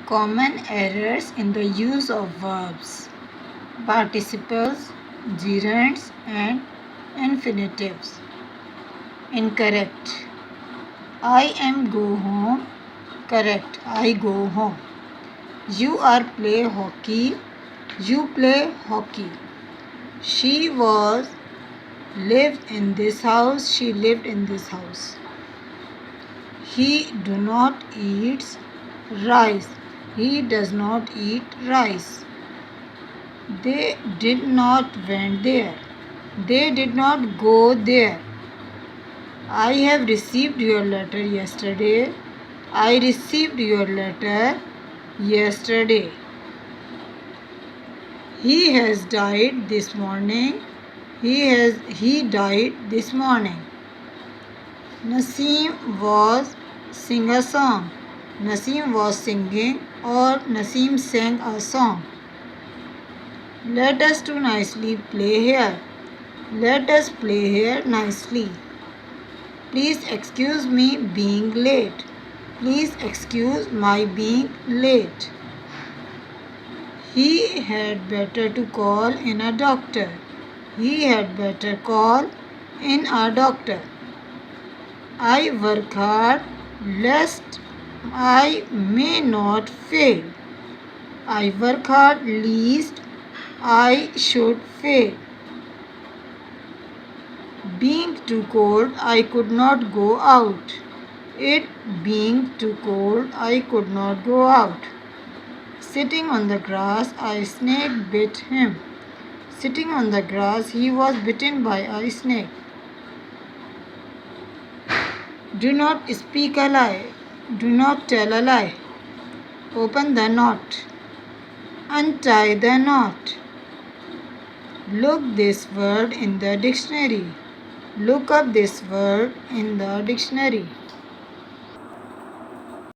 Common errors in the use of verbs, participles, gerunds and infinitives. Incorrect. I am go home. Correct. I go home. You are play hockey. You play hockey. She was lived in this house. She lived in this house. He do not eat rice. He does not eat rice. They did not went there. They did not go there. I have received your letter yesterday. I received your letter yesterday. He has died this morning. He died this morning. Naseem was sing a song. Naseem was singing or Naseem sang a song. Let us two nicely play here. Let us play here nicely. Please excuse me being late. Please excuse my being late. He had better to call in a doctor. He had better call in a doctor. I work hard lest I may not fail. I work hard lest I should fail. Being too cold, I could not go out. It being too cold, I could not go out. Sitting on the grass, a snake bit him. Sitting on the grass, he was bitten by a snake. Do not speak a lie. Do not tell a lie. Open the knot. Untie the knot. Look this word in the dictionary. Look up this word in the dictionary.